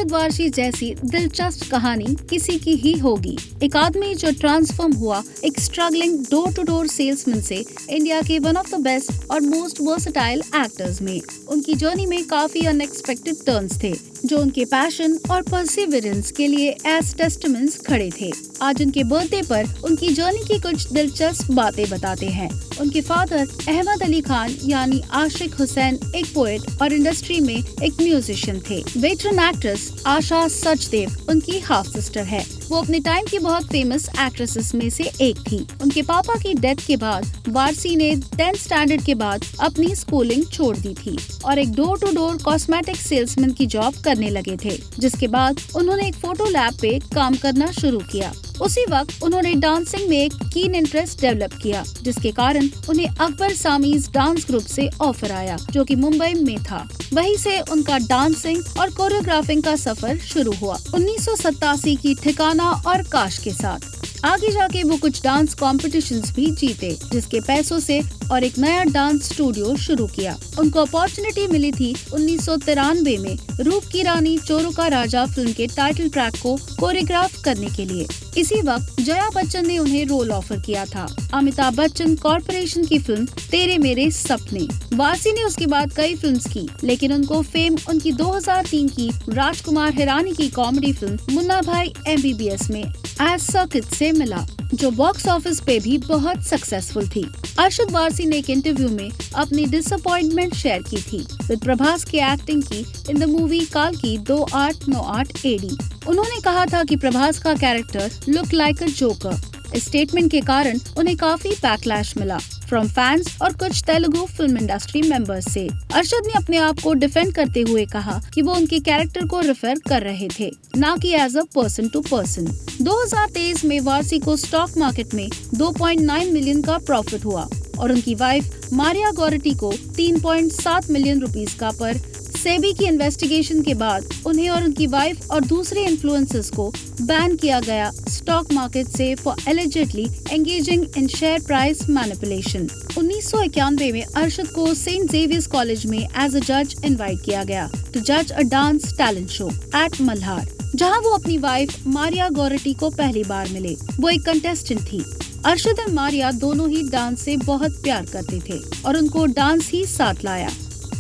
अर्शद वारसी जैसी दिलचस्प कहानी किसी की ही होगी। एक आदमी जो ट्रांसफॉर्म हुआ एक struggling door to door salesman से इंडिया के वन ऑफ द बेस्ट और मोस्ट वर्सेटाइल एक्टर्स में। उनकी जर्नी में काफी अनएक्सपेक्टेड टर्न्स थे जो उनके पैशन और परसिवरेंस के लिए एज टेस्टमेंट्स खड़े थे। आज उनके बर्थडे पर उनकी जर्नी की कुछ दिलचस्प बातें बताते हैं। उनके फादर अहमद अली खान यानी आशिक हुसैन एक पोएट और इंडस्ट्री में एक म्यूजिशियन थे। वेटरन एक्ट्रेस आशा सचदेव उनकी हाफ सिस्टर है। वो अपने टाइम की बहुत फेमस एक्ट्रेसेस में से एक थी। उनके पापा की डेथ के बाद वारसी ने 10th स्टैंडर्ड के बाद अपनी स्कूलिंग छोड़ दी थी और एक door to door cosmetic salesman की जॉब करने लगे थे, जिसके बाद उन्होंने एक फोटो लैब पे काम करना शुरू किया। उसी वक्त उन्होंने डांसिंग में एक कीन इंटरेस्ट डेवलप किया, जिसके कारण उन्हें अकबर सामीज डांस ग्रुप से ऑफर आया जो कि मुंबई में था। वहीं से उनका डांसिंग और कोरियोग्राफिंग का सफर शुरू हुआ 1987 की ठिकाना और काश के साथ। आगे जाके वो कुछ डांस कॉम्पिटिशन्स भी जीते, जिसके पैसों से और एक नया डांस स्टूडियो शुरू किया। उनको अपॉर्चुनिटी मिली थी 1993 में रूप की रानी चोरों का राजा फिल्म के टाइटल ट्रैक को कोरियोग्राफ करने के लिए। इसी वक्त जया बच्चन ने उन्हें रोल ऑफर किया था अमिताभ बच्चन कॉर्पोरेशन की फिल्म तेरे मेरे सपने। वारसी ने उसके बाद कई फिल्म्स की, लेकिन उनको फेम उनकी 2003 की राजकुमार हिरानी की कॉमेडी फिल्म मुन्ना भाई MBBS में एज सर्किट से मिला, जो बॉक्स ऑफिस पे भी बहुत सक्सेसफुल थी। अर्शद वारसी ने एक इंटरव्यू में अपनी डिसअपॉइंटमेंट शेयर की थी विद प्रभास की एक्टिंग की इन द मूवी काल्की 2898 AD। उन्होंने कहा था कि प्रभास का character look like a joker. इस स्टेटमेंट के कारण उन्हें काफी बैकलैश मिला फ्रॉम फैंस और कुछ तेलुगु फिल्म इंडस्ट्री मेंबर्स से। अर्शद ने अपने आप को डिफेंड करते हुए कहा कि वो उनके कैरेक्टर को रेफर कर रहे थे, ना कि as a person to person. 2023 में वारसी को स्टॉक मार्केट में 2.9 मिलियन का प्रॉफिट हुआ और उनकी वाइफ मारिया गौरटी को 3.7 मिलियन रुपीस का पर सेबी की इन्वेस्टिगेशन के बाद उन्हें और उनकी वाइफ और दूसरे इन्फ्लुएंसर्स को बैन किया गया स्टॉक मार्केट से for allegedly engaging in share price manipulation. 1991 में अर्शद को सेंट जेवियर्स कॉलेज में एज अ जज इनवाइट किया गया टू जज a dance talent show at Malhar, जहां वो अपनी वाइफ मारिया गौरटी को पहली बार मिले। वो एक कंटेस्टेंट थी। अर्शद और मारिया दोनों ही डांस से बहुत प्यार करते थे और उनको डांस ही साथ लाया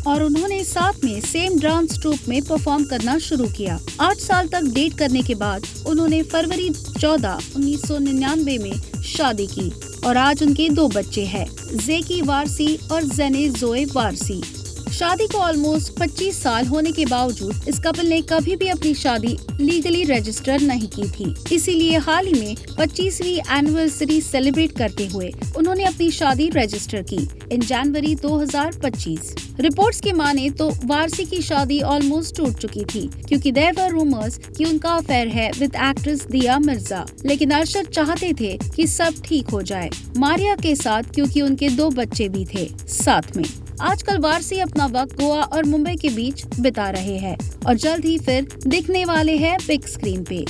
और उन्होंने साथ में सेम डांस ट्रूप में परफॉर्म करना शुरू किया। 8 साल तक डेट करने के बाद उन्होंने फरवरी 14, 1999 में शादी की और आज उनके 2 बच्चे हैं, जेकी वारसी और जेने जोए वारसी। शादी को ऑलमोस्ट 25 साल होने के बावजूद इस कपल ने कभी भी अपनी शादी लीगली रजिस्टर नहीं की थी। इसीलिए हाल ही में 25वीं एनिवर्सरी सेलिब्रेट करते हुए उन्होंने अपनी शादी रजिस्टर की इन जनवरी 2025। रिपोर्ट्स के माने तो वारसी की शादी ऑलमोस्ट टूट चुकी थी क्योंकि देयर वर रूमर्स कि उनका अफेयर है विद एक्ट्रेस दिया मिर्जा, लेकिन अर्शद चाहते थे कि सब ठीक हो जाए मारिया के साथ क्योंकि उनके 2 बच्चे भी थे साथ में। आजकल वारसी अपना वक्त गोवा और मुंबई के बीच बिता रहे हैं और जल्द ही फिर दिखने वाले हैं बिग स्क्रीन पे।